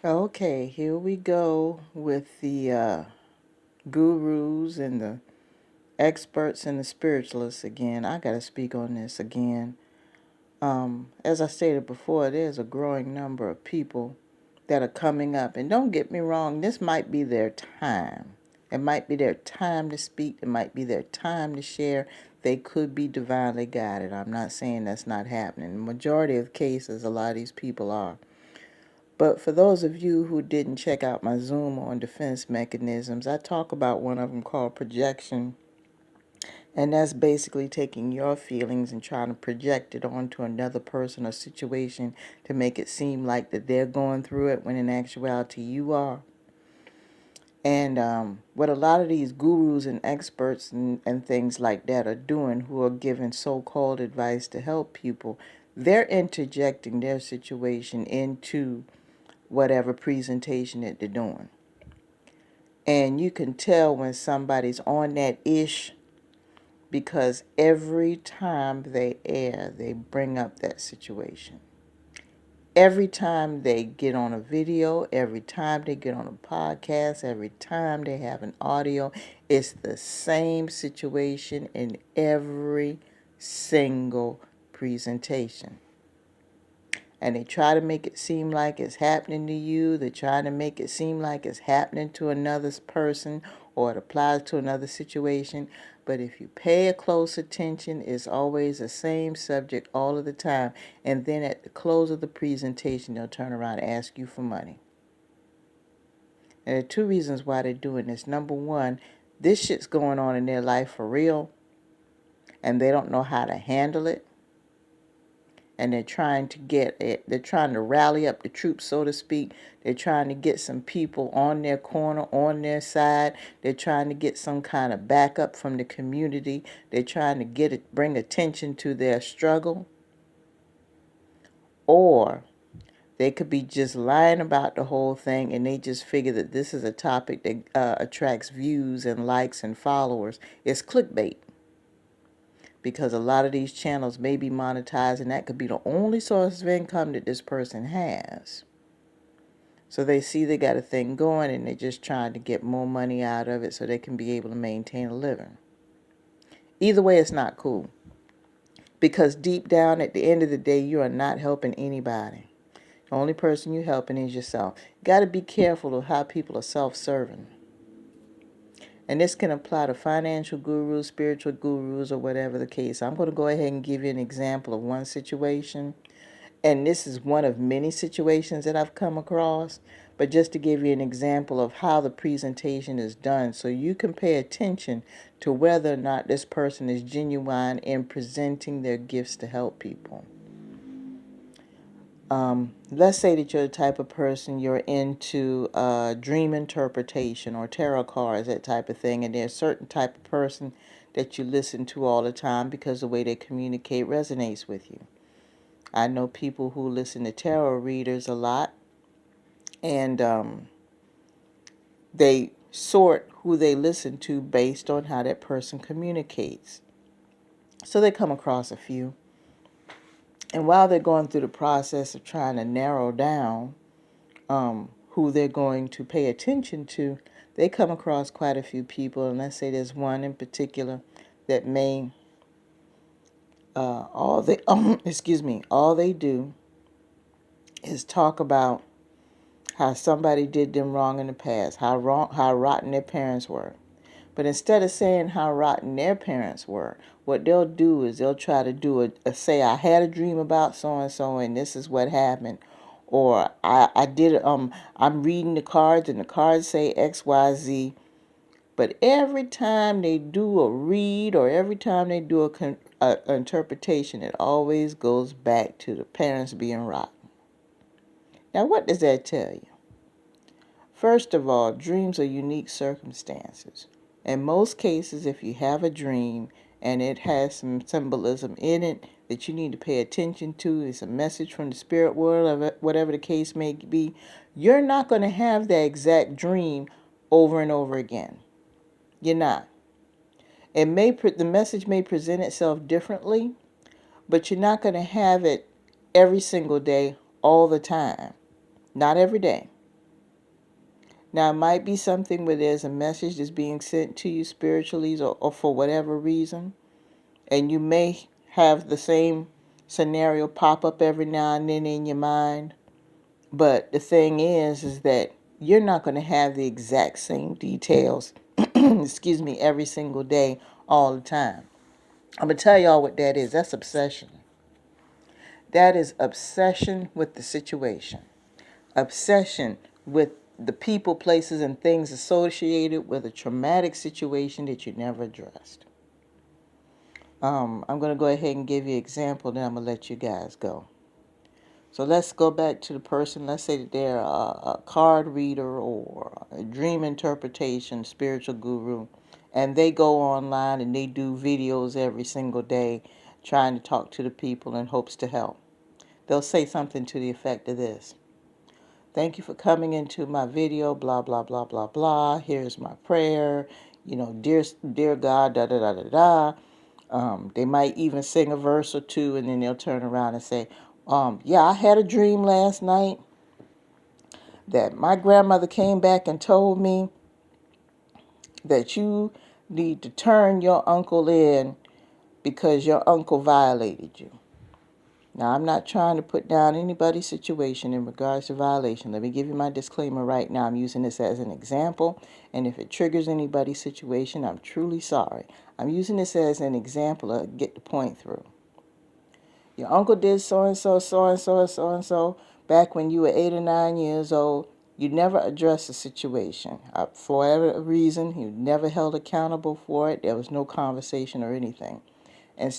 Okay, here we go with the gurus and the experts and the spiritualists again. I got to speak on this again. As I stated before, there's a growing number of people that are coming up. And don't get me wrong, this might be their time. It might be their time to speak. It might be their time to share. They could be divinely guided. I'm not saying that's not happening. In the majority of cases, a lot of these people are. But for those of you who didn't check out my Zoom on defense mechanisms, I talk about one of them called projection. And that's basically taking your feelings and trying to project it onto another person or situation to make it seem like that they're going through it when in actuality you are. And what a lot of these gurus and experts and things like that are doing, who are giving so-called advice to help people, they're interjecting their situation into whatever presentation that they're doing. And you can tell when somebody's on that ish because every time they air, they bring up that situation. Every time they get on a video, every time they get on a podcast, every time they have an audio, it's the same situation in every single presentation. And they try to make it seem like it's happening to you. They're trying to make it seem like it's happening to another person or it applies to another situation. But if you pay a close attention, it's always the same subject all of the time. And then at the close of the presentation, they'll turn around and ask you for money. And there are two reasons why they're doing this. Number one, this shit's going on in their life for real, and they don't know how to handle it. And they're trying to rally up the troops, so to speak. They're trying to get some people on their corner, on their side. They're trying to get some kind of backup from the community. They're trying to bring attention to their struggle. Or they could be just lying about the whole thing, and they just figure that this is a topic that attracts views and likes and followers. It's clickbait. Because a lot of these channels may be monetized, and that could be the only source of income that this person has. So they see they got a thing going, and they're just trying to get more money out of it so they can be able to maintain a living. Either way, it's not cool. Because deep down, at the end of the day, you are not helping anybody. The only person you're helping is yourself. You got to be careful of how people are self-serving. And this can apply to financial gurus, spiritual gurus, or whatever the case. I'm going to go ahead and give you an example of one situation. And this is one of many situations that I've come across. But just to give you an example of how the presentation is done, so you can pay attention to whether or not this person is genuine in presenting their gifts to help people. Let's say that you're the type of person, you're into dream interpretation or tarot cards, that type of thing, and there's a certain type of person that you listen to all the time because the way they communicate resonates with you. I know people who listen to tarot readers a lot, and they sort who they listen to based on how that person communicates. So they come across a few. And while they're going through the process of trying to narrow down who they're going to pay attention to, they come across quite a few people. And let's say there's one in particular that may, all they do is talk about how somebody did them wrong in the past, how rotten their parents were. But instead of saying how rotten their parents were, what they'll do is they'll try to say, I had a dream about so-and-so and this is what happened. Or I'm reading the cards and the cards say XYZ. But every time they do a read or every time they do a interpretation, it always goes back to the parents being rotten. Now, what does that tell you? First of all, dreams are unique circumstances. In most cases, if you have a dream and it has some symbolism in it that you need to pay attention to, it's a message from the spirit world, or whatever the case may be, you're not going to have that exact dream over and over again. You're not. The message may present itself differently, but you're not going to have it every single day, all the time. Not every day. Now, it might be something where there's a message that's being sent to you spiritually or for whatever reason, and you may have the same scenario pop up every now and then in your mind. But the thing is that you're not going to have the exact same details, excuse me, every single day, all the time. I'm going to tell y'all what that is. That's obsession. That is obsession with the situation. Obsession with the people, places, and things associated with a traumatic situation that you never addressed. I'm going to go ahead and give you an example, then I'm going to let you guys go. So let's go back to the person. Let's say that they're a card reader or a dream interpretation spiritual guru, and they go online and they do videos every single day trying to talk to the people in hopes to help. They'll say something to the effect of this: thank you for coming into my video, blah, blah, blah, blah, blah. Here's my prayer. Dear God, da, da, da, da, da. They might even sing a verse or two, and then they'll turn around and say, yeah, I had a dream last night that my grandmother came back and told me that you need to turn your uncle in because your uncle violated you. Now, I'm not trying to put down anybody's situation in regards to violation. Let me give you my disclaimer right now. I'm using this as an example, and if it triggers anybody's situation, I'm truly sorry. I'm using this as an example to get the point through. Your uncle did so-and-so, so-and-so, so-and-so back when you were 8 or 9 years old. You never addressed the situation. For whatever reason, you never held accountable for it. There was no conversation or anything. And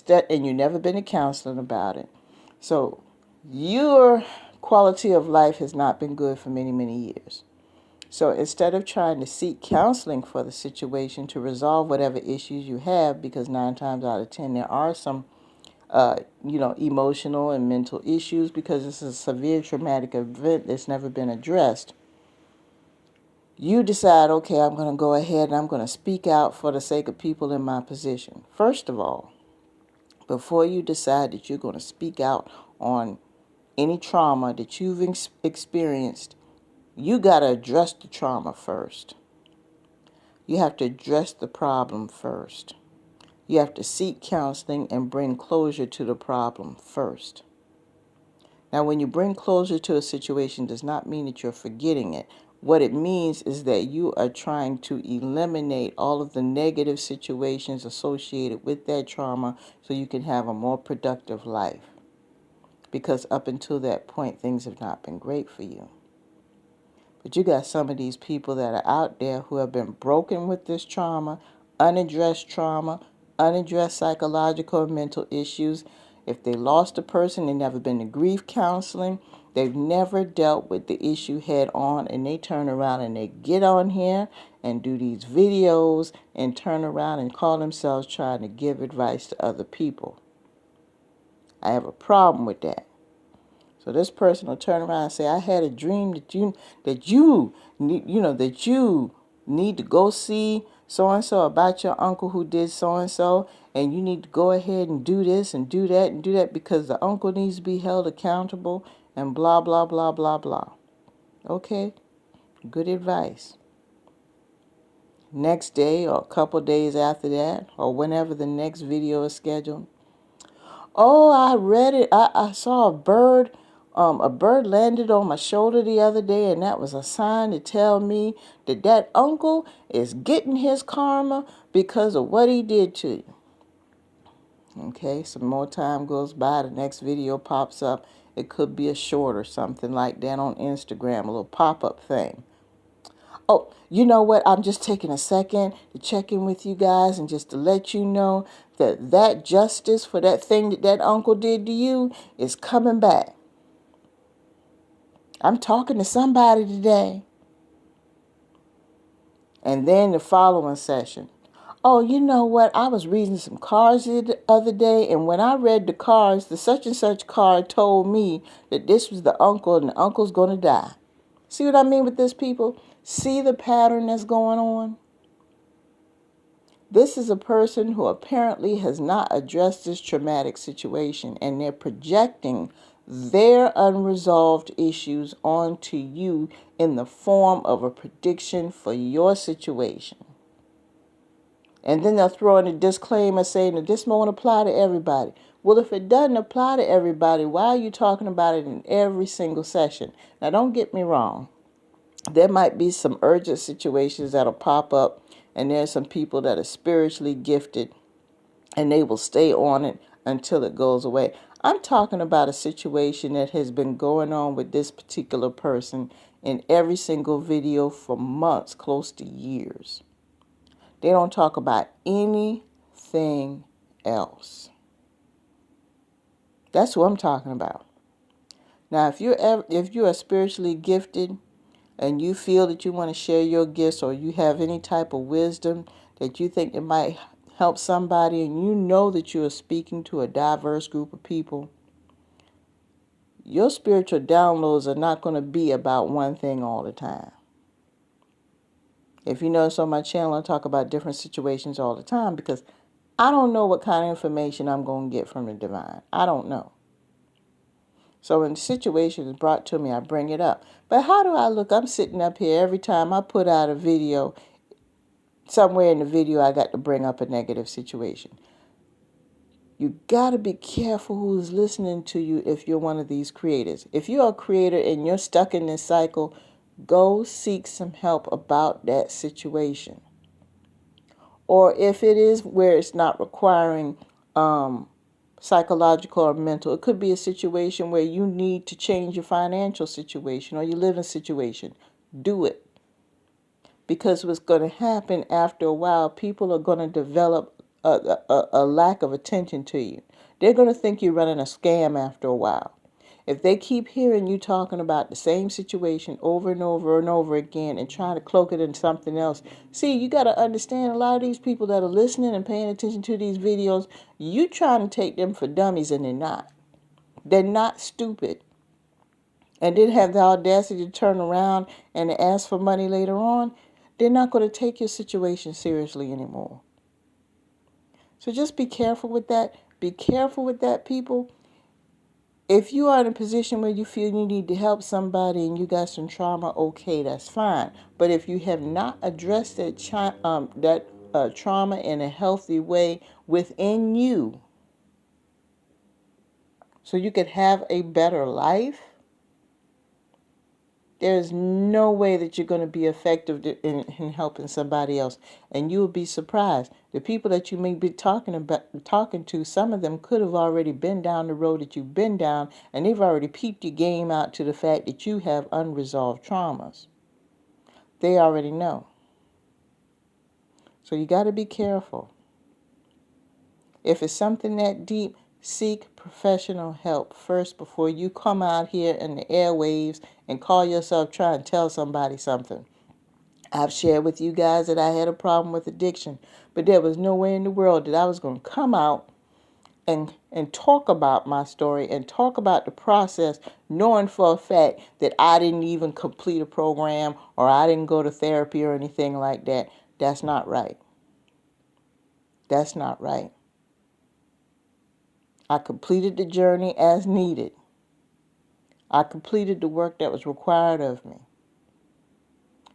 you never been to counseling about it. So your quality of life has not been good for many, many years. So instead of trying to seek counseling for the situation to resolve whatever issues you have, because 9 times out of 10 there are some emotional and mental issues because this is a severe traumatic event that's never been addressed, you decide, okay, I'm going to go ahead and I'm going to speak out for the sake of people in my position. First of all, before you decide that you're going to speak out on any trauma that you've experienced, you got to address the trauma first. You have to address the problem first. You have to seek counseling and bring closure to the problem first. Now, when you bring closure to a situation, does not mean that you're forgetting it. What it means is that you are trying to eliminate all of the negative situations associated with that trauma so you can have a more productive life. Because up until that point, things have not been great for you. But you got some of these people that are out there who have been broken with this trauma, unaddressed psychological and mental issues. If they lost a person, they've never been to grief counseling. They've never dealt with the issue head on, and they turn around and they get on here and do these videos and turn around and call themselves trying to give advice to other people. I have a problem with that. So this person will turn around and say, I had a dream that you need to go see so-and-so about your uncle who did so-and-so, and you need to go ahead and do this and do that and do that because the uncle needs to be held accountable and blah, blah, blah, blah, blah. Okay, good advice. Next day or a couple days after that, or whenever the next video is scheduled, oh, I read it. I saw a bird. A bird landed on my shoulder the other day, and that was a sign to tell me that uncle is getting his karma because of what he did to you. Okay, some more time goes by. The next video pops up. It could be a short or something like that on Instagram, a little pop-up thing. Oh, you know what? I'm just taking a second to check in with you guys and just to let you know that justice for that thing that uncle did to you is coming back. I'm talking to somebody today. And then the following session. Oh, you know what? I was reading some cards the other day, and when I read the cards, the such and such card told me that this was the uncle, and the uncle's going to die. See what I mean with this, people? See the pattern that's going on? This is a person who apparently has not addressed this traumatic situation, and they're projecting their unresolved issues onto you in the form of a prediction for your situation. And then they'll throw in a disclaimer saying that this won't apply to everybody. Well, if it doesn't apply to everybody, why are you talking about it in every single session? Now, don't get me wrong. There might be some urgent situations that'll pop up, and there's some people that are spiritually gifted, and they will stay on it until it goes away. I'm talking about a situation that has been going on with this particular person in every single video for months, close to years. They don't talk about anything else. That's what I'm talking about. Now, if you are spiritually gifted and you feel that you want to share your gifts, or you have any type of wisdom that you think it might help somebody, and you know that you are speaking to a diverse group of people, your spiritual downloads are not going to be about one thing all the time. If you notice on my channel, I talk about different situations all the time because I don't know what kind of information I'm going to get from the divine. I don't know. So when the situation is brought to me, I bring it up. But how do I look? I'm sitting up here every time I put out a video. Somewhere in the video, I got to bring up a negative situation. You got to be careful who's listening to you if you're one of these creators. If you're a creator and you're stuck in this cycle, go seek some help about that situation. Or if it is where it's not requiring psychological or mental, it could be a situation where you need to change your financial situation or your living situation. Do it. Because what's going to happen after a while, people are going to develop a lack of attention to you. They're going to think you're running a scam after a while. If they keep hearing you talking about the same situation over and over and over again and trying to cloak it in something else, see, you got to understand a lot of these people that are listening and paying attention to these videos, you trying to take them for dummies, and they're not. They're not stupid. And then have the audacity to turn around and ask for money later on. They're not going to take your situation seriously anymore. So just be careful with that. Be careful with that, people. If you are in a position where you feel you need to help somebody and you got some trauma, okay, that's fine. But if you have not addressed that trauma in a healthy way within you, so you could have a better life, there's no way that you're going to be effective in helping somebody else. And you'll be surprised. The people that you may be talking to, some of them could have already been down the road that you've been down, and they've already peeped your game out to the fact that you have unresolved traumas. They already know. So you got to be careful. If it's something that deep, seek professional help first before you come out here in the airwaves and call yourself trying to tell somebody something. I've shared with you guys that I had a problem with addiction, but there was no way in the world that I was going to come out and talk about my story and talk about the process, knowing for a fact that I didn't even complete a program or I didn't go to therapy or anything like that. That's not right. That's not right. I completed the journey as needed. I completed the work that was required of me.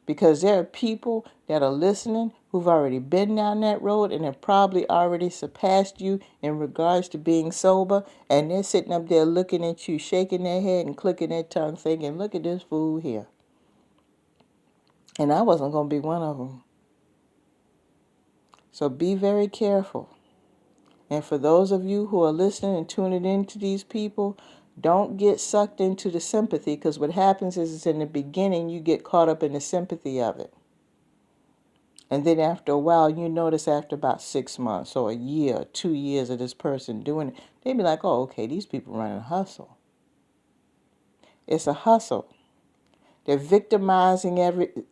Because there are people that are listening who've already been down that road and have probably already surpassed you in regards to being sober. And they're sitting up there looking at you, shaking their head and clicking their tongue, thinking, look at this fool here. And I wasn't going to be one of them. So be very careful. And for those of you who are listening and tuning into these people, don't get sucked into the sympathy, because what happens is in the beginning you get caught up in the sympathy of it. And then after a while, you notice after about 6 months or a year or 2 years of this person doing it, they be like, oh, okay, these people running a hustle. It's a hustle. They're victimizing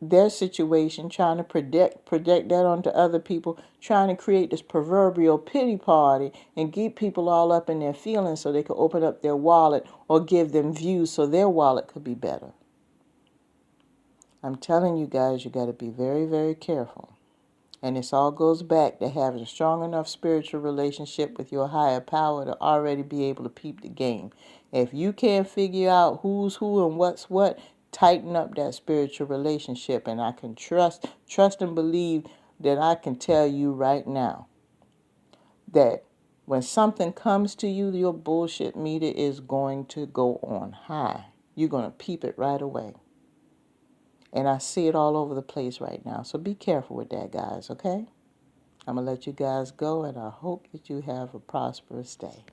their situation, trying to project that onto other people, trying to create this proverbial pity party and get people all up in their feelings so they could open up their wallet or give them views so their wallet could be better. I'm telling you guys, you got to be very, very careful. And this all goes back to having a strong enough spiritual relationship with your higher power to already be able to peep the game. If you can't figure out who's who and what's what, tighten up that spiritual relationship. And I can trust and believe that I can tell you right now that when something comes to you, your bullshit meter is going to go on high. You're going to peep it right away. And I see it all over the place right now. So be careful with that, guys, okay? I'm going to let you guys go, and I hope that you have a prosperous day.